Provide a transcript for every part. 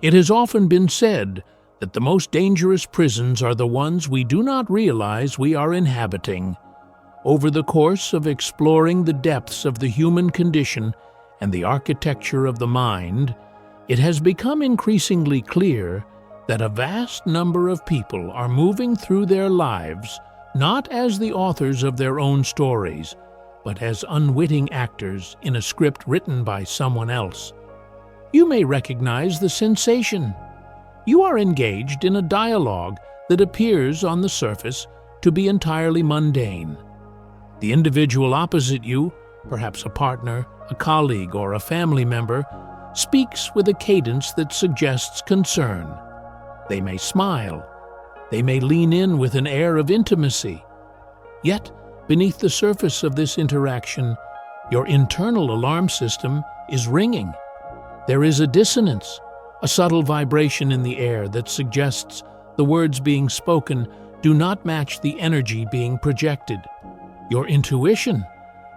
It has often been said that the most dangerous prisons are the ones we do not realize we are inhabiting. Over the course of exploring the depths of the human condition and the architecture of the mind, it has become increasingly clear that a vast number of people are moving through their lives not as the authors of their own stories, but as unwitting actors in a script written by someone else. You may recognize the sensation. You are engaged in a dialogue that appears on the surface to be entirely mundane. The individual opposite you, perhaps a partner, a colleague, or a family member, speaks with a cadence that suggests concern. They may smile. They may lean in with an air of intimacy. Yet, beneath the surface of this interaction, your internal alarm system is ringing. There is a dissonance, a subtle vibration in the air that suggests the words being spoken do not match the energy being projected. Your intuition,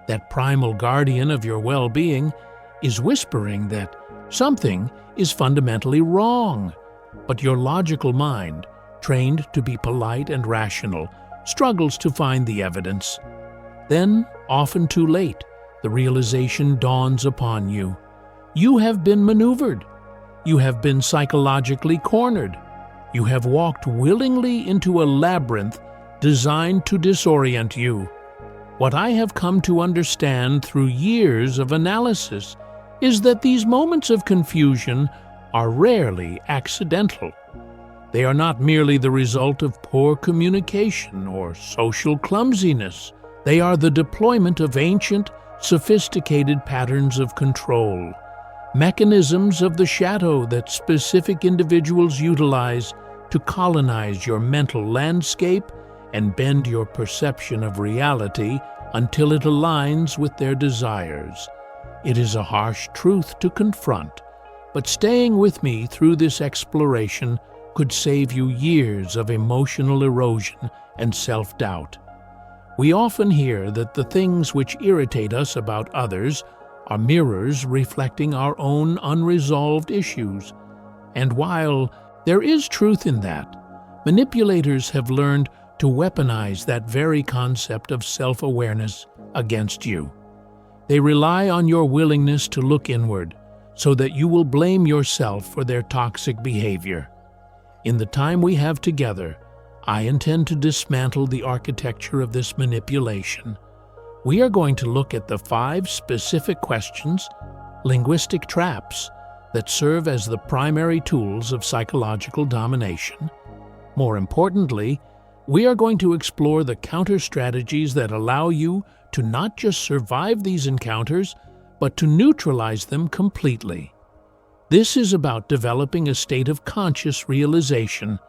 that primal guardian of your well-being, is whispering that something is fundamentally wrong. But your logical mind, trained to be polite and rational, struggles to find the evidence. Then, often too late, the realization dawns upon you. You have been maneuvered. You have been psychologically cornered. You have walked willingly into a labyrinth designed to disorient you. What I have come to understand through years of analysis is that these moments of confusion are rarely accidental. They are not merely the result of poor communication or social clumsiness. They are the deployment of ancient, sophisticated patterns of control, mechanisms of the shadow that specific individuals utilize to colonize your mental landscape and bend your perception of reality until it aligns with their desires. It is a harsh truth to confront, but staying with me through this exploration could save you years of emotional erosion and self-doubt. We often hear that the things which irritate us about others are mirrors reflecting our own unresolved issues. And while there is truth in that, manipulators have learned to weaponize that very concept of self-awareness against you. They rely on your willingness to look inward so that you will blame yourself for their toxic behavior. In the time we have together, I intend to dismantle the architecture of this manipulation. We are going to look at the 5 specific questions, linguistic traps, that serve as the primary tools of psychological domination. More importantly, we are going to explore the counter strategies that allow you to not just survive these encounters, but to neutralize them completely. This is about developing a state of conscious realization,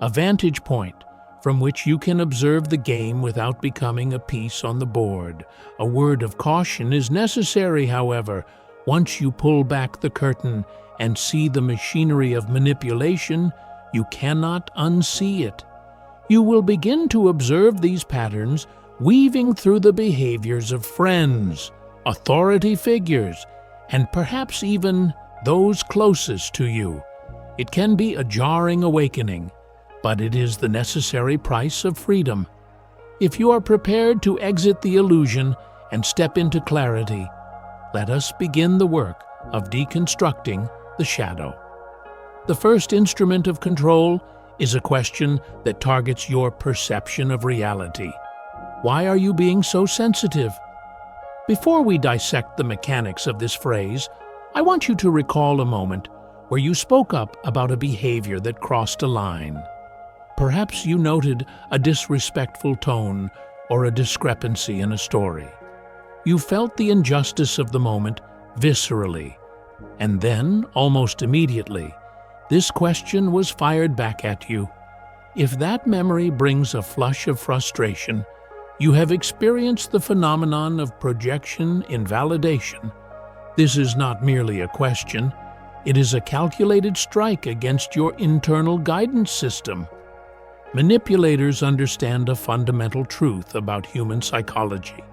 a vantage point from which you can observe the game without becoming a piece on the board. A word of caution is necessary, however. Once you pull back the curtain and see the machinery of manipulation, you cannot unsee it. You will begin to observe these patterns weaving through the behaviors of friends, authority figures, and perhaps even those closest to you. It can be a jarring awakening, but it is the necessary price of freedom. If you are prepared to exit the illusion and step into clarity, let us begin the work of deconstructing the shadow. The first instrument of control is a question that targets your perception of reality. Why are you being so sensitive? Before we dissect the mechanics of this phrase, I want you to recall a moment where you spoke up about a behavior that crossed a line. Perhaps you noted a disrespectful tone or a discrepancy in a story. You felt the injustice of the moment viscerally, and then, almost immediately, this question was fired back at you. If that memory brings a flush of frustration, you have experienced the phenomenon of projection invalidation. This is not merely a question, it is a calculated strike against your internal guidance system. Manipulators understand a fundamental truth about human psychology.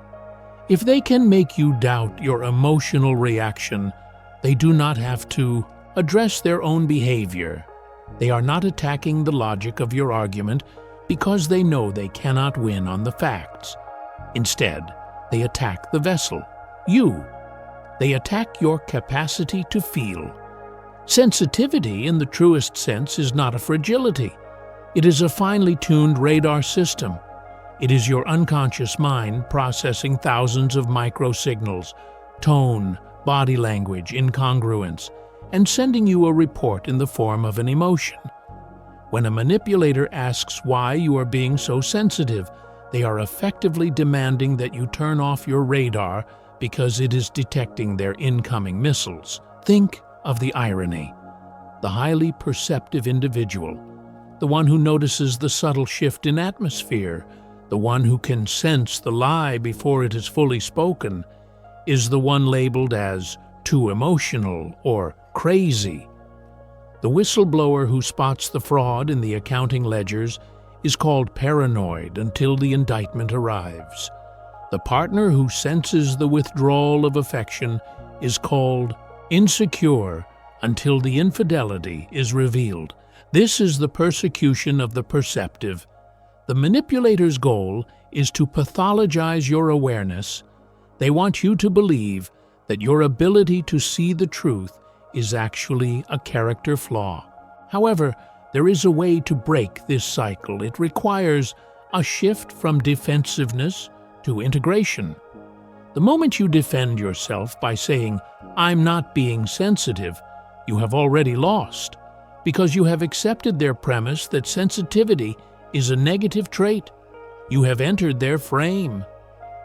If they can make you doubt your emotional reaction, they do not have to address their own behavior. They are not attacking the logic of your argument because they know they cannot win on the facts. Instead, they attack the vessel, you. They attack your capacity to feel. Sensitivity, in the truest sense, is not a fragility. It is a finely tuned radar system. It is your unconscious mind processing thousands of microsignals, tone, body language, incongruence, and sending you a report in the form of an emotion. When a manipulator asks why you are being so sensitive, they are effectively demanding that you turn off your radar because it is detecting their incoming missiles. Think of the irony. The highly perceptive individual, the one who notices the subtle shift in atmosphere, the one who can sense the lie before it is fully spoken, is the one labeled as too emotional or crazy. The whistleblower who spots the fraud in the accounting ledgers is called paranoid until the indictment arrives. The partner who senses the withdrawal of affection is called insecure until the infidelity is revealed. This is the persecution of the perceptive. The manipulator's goal is to pathologize your awareness. They want you to believe that your ability to see the truth is actually a character flaw. However, there is a way to break this cycle. It requires a shift from defensiveness to integration. The moment you defend yourself by saying, "I'm not being sensitive," you have already lost, because you have accepted their premise that sensitivity is a negative trait. You have entered their frame.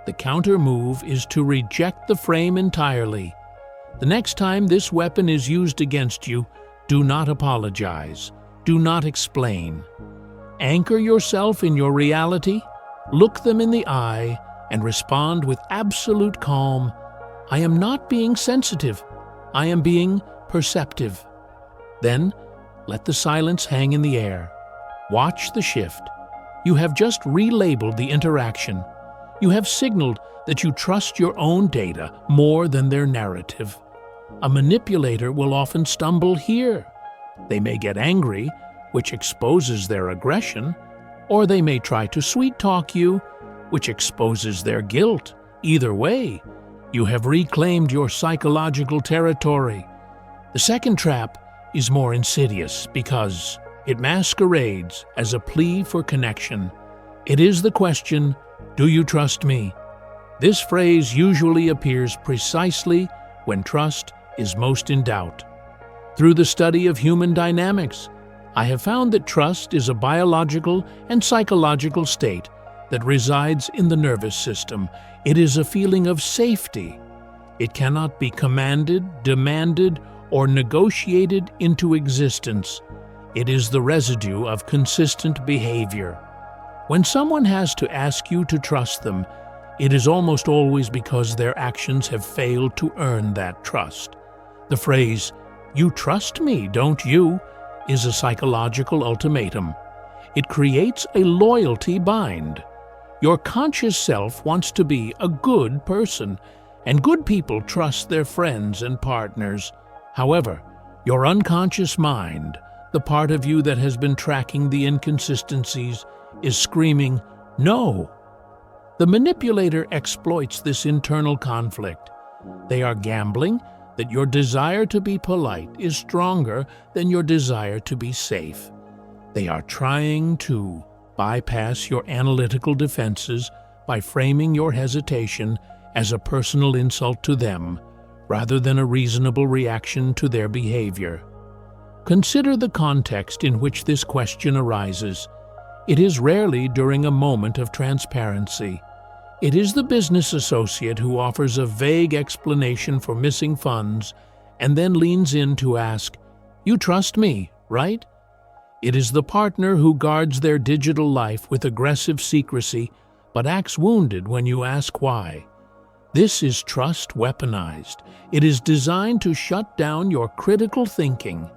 The counter move is to reject the frame entirely. The next time this weapon is used against you, do not apologize. Do not explain. Anchor yourself in your reality, look them in the eye, and respond with absolute calm. I am not being sensitive. I am being perceptive. Then, let the silence hang in the air. Watch the shift. You have just relabeled the interaction. You have signaled that you trust your own data more than their narrative. A manipulator will often stumble here. They may get angry, which exposes their aggression, or they may try to sweet-talk you, which exposes their guilt. Either way, you have reclaimed your psychological territory. The second trap is more insidious because it masquerades as a plea for connection. It is the question, "Do you trust me?" This phrase usually appears precisely when trust is most in doubt. Through the study of human dynamics, I have found that trust is a biological and psychological state that resides in the nervous system. It is a feeling of safety. It cannot be commanded, demanded, or negotiated into existence. It is the residue of consistent behavior. When someone has to ask you to trust them, it is almost always because their actions have failed to earn that trust. The phrase, "You trust me, don't you?" is a psychological ultimatum. It creates a loyalty bind. Your conscious self wants to be a good person, and good people trust their friends and partners. However, your unconscious mind, the part of you that has been tracking the inconsistencies, is screaming, "No!" The manipulator exploits this internal conflict. They are gambling that your desire to be polite is stronger than your desire to be safe. They are trying to bypass your analytical defenses by framing your hesitation as a personal insult to them, rather than a reasonable reaction to their behavior. Consider the context in which this question arises. It is rarely during a moment of transparency. It is the business associate who offers a vague explanation for missing funds and then leans in to ask, "You trust me, right?" It is the partner who guards their digital life with aggressive secrecy but acts wounded when you ask why. This is trust weaponized. It is designed to shut down your critical thinking.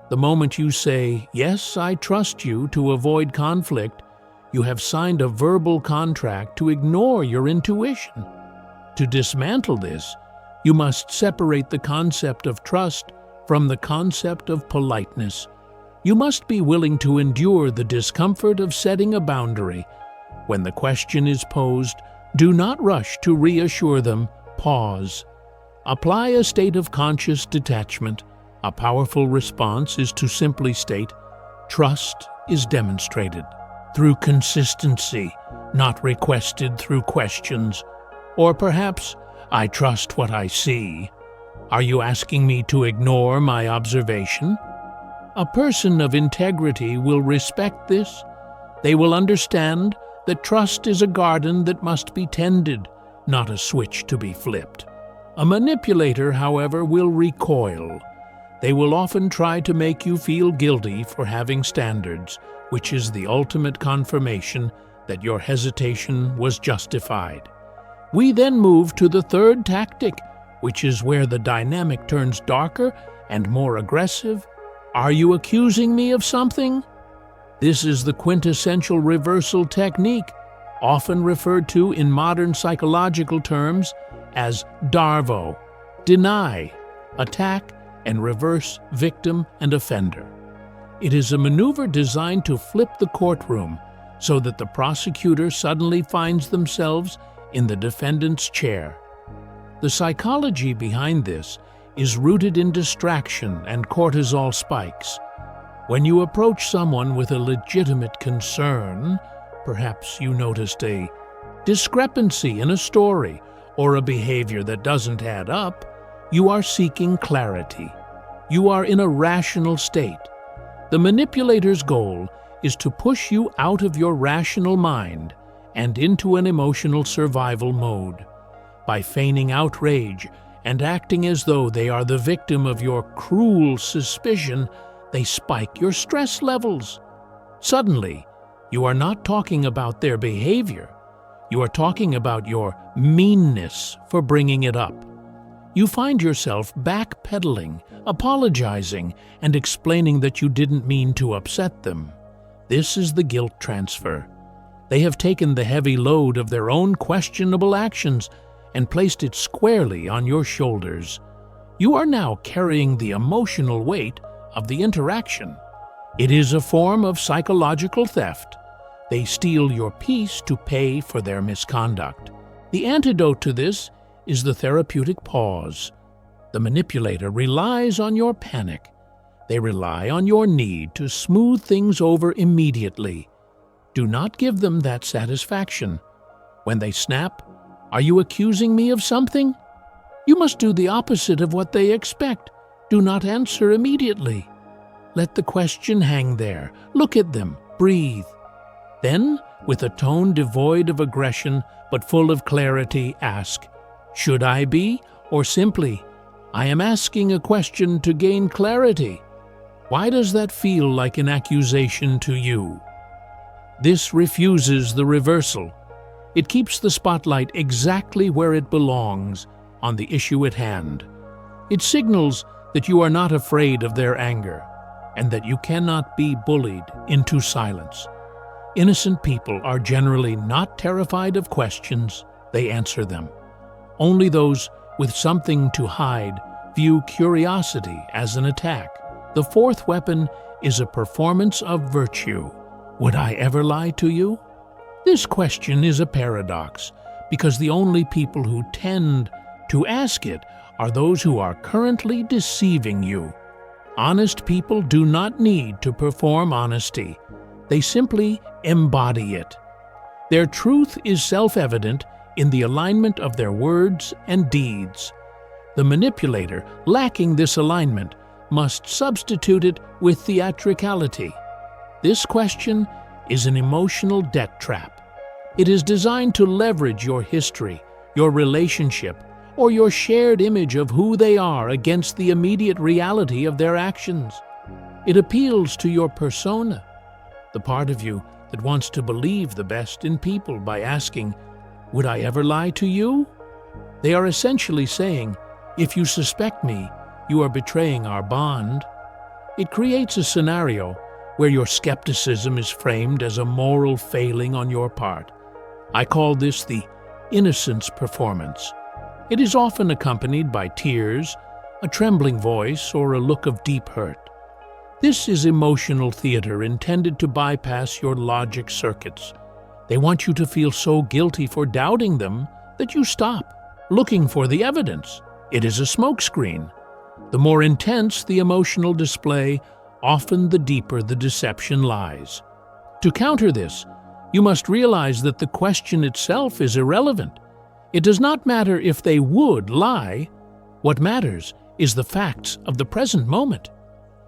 The moment you say, "Yes, I trust you," to avoid conflict, you have signed a verbal contract to ignore your intuition. To dismantle this, you must separate the concept of trust from the concept of politeness. You must be willing to endure the discomfort of setting a boundary. When the question is posed, do not rush to reassure them. Pause. Apply a state of conscious detachment. A powerful response is to simply state, trust is demonstrated through consistency, not requested through questions. Or perhaps, I trust what I see. Are you asking me to ignore my observation? A person of integrity will respect this. They will understand that trust is a garden that must be tended, not a switch to be flipped. A manipulator, however, will recoil. They will often try to make you feel guilty for having standards, which is the ultimate confirmation that your hesitation was justified. We then move to the third tactic, which is where the dynamic turns darker and more aggressive. Are you accusing me of something? This is the quintessential reversal technique, often referred to in modern psychological terms as DARVO, deny, attack, and reverse victim and offender. It is a maneuver designed to flip the courtroom so that the prosecutor suddenly finds themselves in the defendant's chair. The psychology behind this is rooted in distraction and cortisol spikes. When you approach someone with a legitimate concern, perhaps you noticed a discrepancy in a story or a behavior that doesn't add up, you are seeking clarity. You are in a rational state. The manipulator's goal is to push you out of your rational mind and into an emotional survival mode. By feigning outrage and acting as though they are the victim of your cruel suspicion, they spike your stress levels. Suddenly, you are not talking about their behavior. You are talking about your meanness for bringing it up. You find yourself backpedaling, apologizing, and explaining that you didn't mean to upset them. This is the guilt transfer. They have taken the heavy load of their own questionable actions and placed it squarely on your shoulders. You are now carrying the emotional weight of the interaction. It is a form of psychological theft. They steal your peace to pay for their misconduct. The antidote to this is the therapeutic pause. The manipulator relies on your panic. They rely on your need to smooth things over immediately. Do not give them that satisfaction. When they snap, "Are you accusing me of something?" You must do the opposite of what they expect. Do not answer immediately. Let the question hang there. Look at them. Breathe. Then, with a tone devoid of aggression but full of clarity, ask, "Should I be?" Or simply, "I am asking a question to gain clarity." Why does that feel like an accusation to you? This refuses the reversal. It keeps the spotlight exactly where it belongs, on the issue at hand. It signals that you are not afraid of their anger, and that you cannot be bullied into silence. Innocent people are generally not terrified of questions, they answer them. Only those with something to hide view curiosity as an attack. The fourth weapon is a performance of virtue. Would I ever lie to you? This question is a paradox, because the only people who tend to ask it are those who are currently deceiving you. Honest people do not need to perform honesty. They simply embody it. Their truth is self-evident in the alignment of their words and deeds. The manipulator, lacking this alignment, must substitute it with theatricality. This question is an emotional debt trap. It is designed to leverage your history, your relationship, or your shared image of who they are against the immediate reality of their actions. It appeals to your persona, the part of you that wants to believe the best in people by asking, "Would I ever lie to you?" They are essentially saying, "If you suspect me, you are betraying our bond." It creates a scenario where your skepticism is framed as a moral failing on your part. I call this the innocence performance. It is often accompanied by tears, a trembling voice, or a look of deep hurt. This is emotional theater intended to bypass your logic circuits. They want you to feel so guilty for doubting them that you stop looking for the evidence. It is a smokescreen. The more intense the emotional display, often the deeper the deception lies. To counter this, you must realize that the question itself is irrelevant. It does not matter if they would lie. What matters is the facts of the present moment.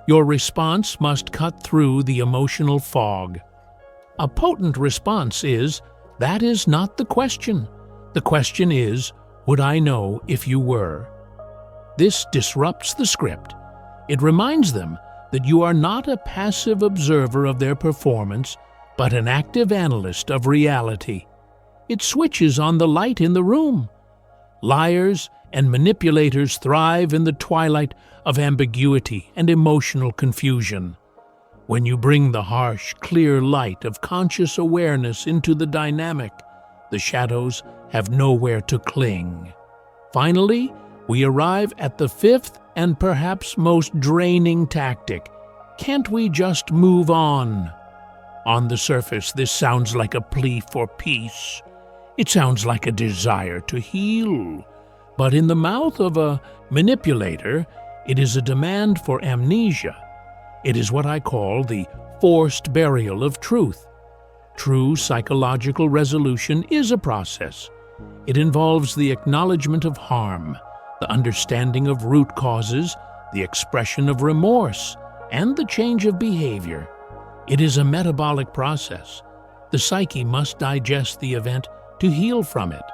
Your response must cut through the emotional fog. A potent response is, "That is not the question. The question is, would I know if you were?" This disrupts the script. It reminds them that you are not a passive observer of their performance, but an active analyst of reality. It switches on the light in the room. Liars and manipulators thrive in the twilight of ambiguity and emotional confusion. When you bring the harsh, clear light of conscious awareness into the dynamic, the shadows have nowhere to cling. Finally, we arrive at the fifth and perhaps most draining tactic. Can't we just move on? On the surface, this sounds like a plea for peace. It sounds like a desire to heal. But in the mouth of a manipulator, it is a demand for amnesia. It is what I call the forced burial of truth. True psychological resolution is a process. It involves the acknowledgement of harm, the understanding of root causes, the expression of remorse, and the change of behavior. It is a metabolic process. The psyche must digest the event to heal from it.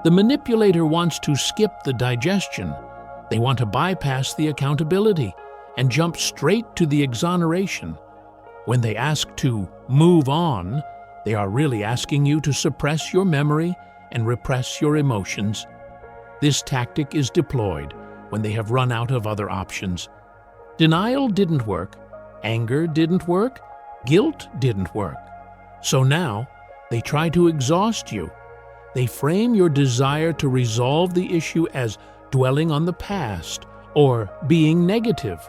The manipulator wants to skip the digestion. They want to bypass the accountability and jump straight to the exoneration. When they ask to move on, they are really asking you to suppress your memory and repress your emotions. This tactic is deployed when they have run out of other options. Denial didn't work, anger didn't work, guilt didn't work. So now, they try to exhaust you. They frame your desire to resolve the issue as dwelling on the past or being negative.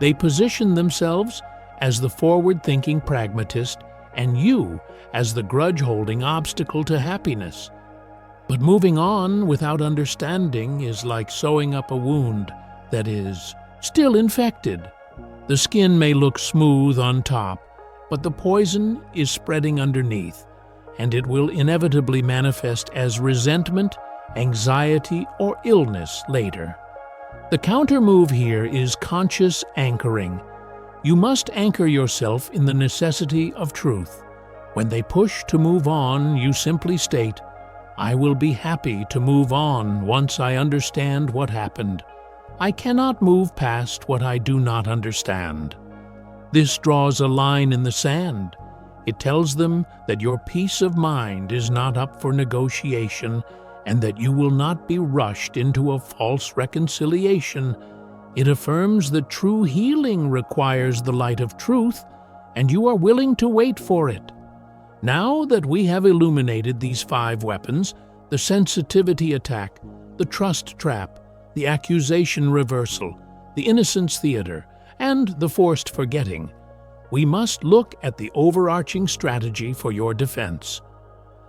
They position themselves as the forward-thinking pragmatist and you as the grudge-holding obstacle to happiness. But moving on without understanding is like sewing up a wound that is still infected. The skin may look smooth on top, but the poison is spreading underneath, and it will inevitably manifest as resentment, anxiety, or illness later. The counter-move here is conscious anchoring. You must anchor yourself in the necessity of truth. When they push to move on, you simply state, "I will be happy to move on once I understand what happened. I cannot move past what I do not understand." This draws a line in the sand. It tells them that your peace of mind is not up for negotiation and that you will not be rushed into a false reconciliation. It affirms that true healing requires the light of truth, and you are willing to wait for it. Now that we have illuminated these 5 weapons, the sensitivity attack, the trust trap, the accusation reversal, the innocence theater, and the forced forgetting, we must look at the overarching strategy for your defense.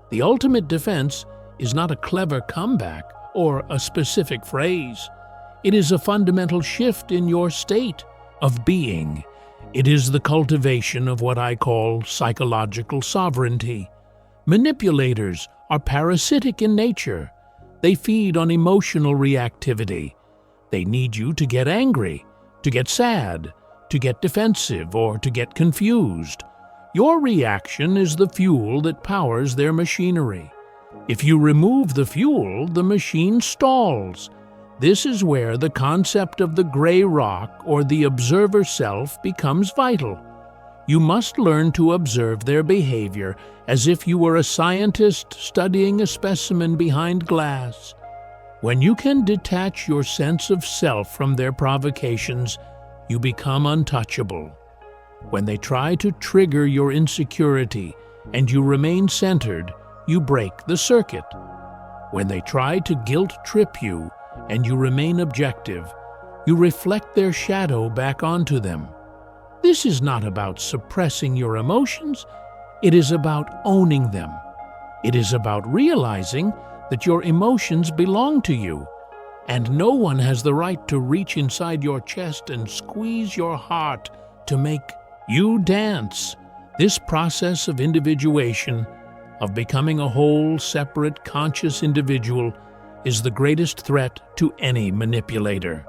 The ultimate defense is not a clever comeback or a specific phrase. It is a fundamental shift in your state of being. It is the cultivation of what I call psychological sovereignty. Manipulators are parasitic in nature. They feed on emotional reactivity. They need you to get angry, to get sad, to get defensive, or to get confused. Your reaction is the fuel that powers their machinery. If you remove the fuel, the machine stalls. This is where the concept of the gray rock or the observer self becomes vital. You must learn to observe their behavior as if you were a scientist studying a specimen behind glass. When you can detach your sense of self from their provocations, you become untouchable. When they try to trigger your insecurity and you remain centered, you break the circuit. When they try to guilt-trip you and you remain objective, you reflect their shadow back onto them. This is not about suppressing your emotions, it is about owning them. It is about realizing that your emotions belong to you, and no one has the right to reach inside your chest and squeeze your heart to make you dance. This process of individuation, of becoming a whole, separate, conscious individual, is the greatest threat to any manipulator.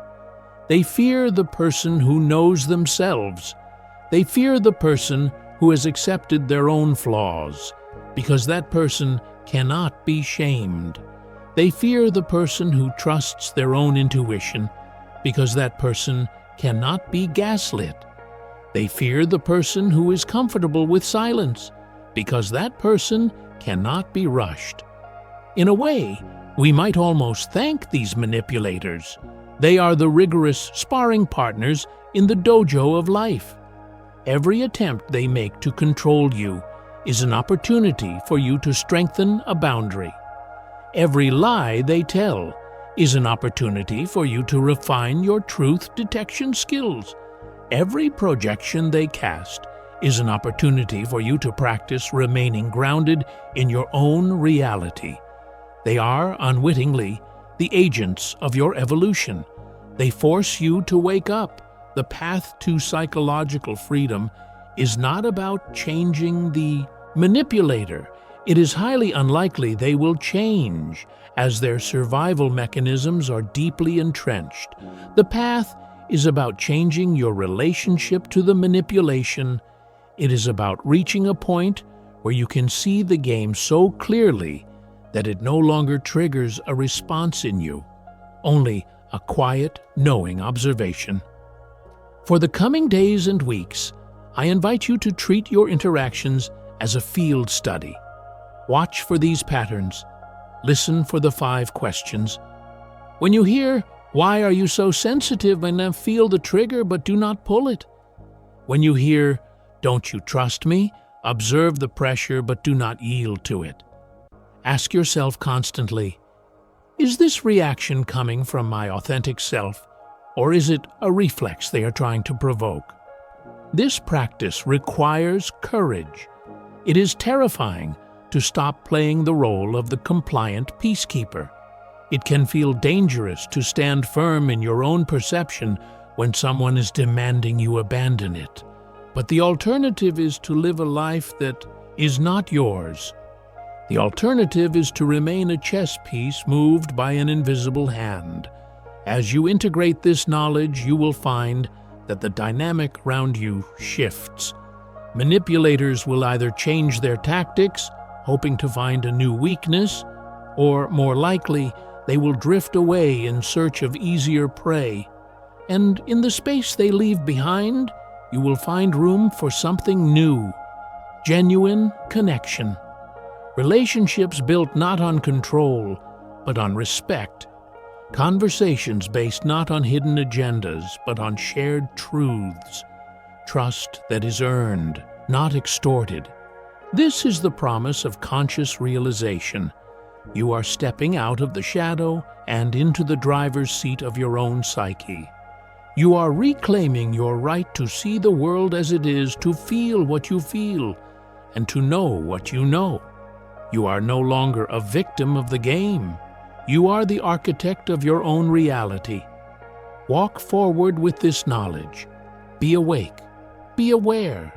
They fear the person who knows themselves. They fear the person who has accepted their own flaws, because that person cannot be shamed. They fear the person who trusts their own intuition, because that person cannot be gaslit. They fear the person who is comfortable with silence, because that person cannot be rushed. In a way, we might almost thank these manipulators. They are the rigorous sparring partners in the dojo of life. Every attempt they make to control you is an opportunity for you to strengthen a boundary. Every lie they tell is an opportunity for you to refine your truth detection skills. Every projection they cast is an opportunity for you to practice remaining grounded in your own reality. They are, unwittingly, the agents of your evolution. They force you to wake up. The path to psychological freedom is not about changing the manipulator. It is highly unlikely they will change, as their survival mechanisms are deeply entrenched. The path is about changing your relationship to the manipulation. It is about reaching a point where you can see the game so clearly that it no longer triggers a response in you, only a quiet, knowing observation. For the coming days and weeks, I invite you to treat your interactions as a field study. Watch for these patterns. Listen for the 5 questions. When you hear, "Why are you so sensitive?" and feel the trigger but do not pull it. When you hear, "Don't you trust me?" observe the pressure but do not yield to it. Ask yourself constantly, is this reaction coming from my authentic self, or is it a reflex they are trying to provoke? This practice requires courage. It is terrifying to stop playing the role of the compliant peacekeeper. It can feel dangerous to stand firm in your own perception when someone is demanding you abandon it. But the alternative is to live a life that is not yours. The alternative is to remain a chess piece moved by an invisible hand. As you integrate this knowledge, you will find that the dynamic around you shifts. Manipulators will either change their tactics, hoping to find a new weakness, or more likely, they will drift away in search of easier prey. And in the space they leave behind, you will find room for something new, genuine connection. Relationships built not on control, but on respect. Conversations based not on hidden agendas, but on shared truths. Trust that is earned, not extorted. This is the promise of conscious realization. You are stepping out of the shadow and into the driver's seat of your own psyche. You are reclaiming your right to see the world as it is, to feel what you feel, and to know what you know. You are no longer a victim of the game. You are the architect of your own reality. Walk forward with this knowledge. Be awake, be aware,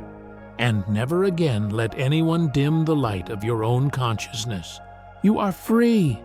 and never again let anyone dim the light of your own consciousness. You are free.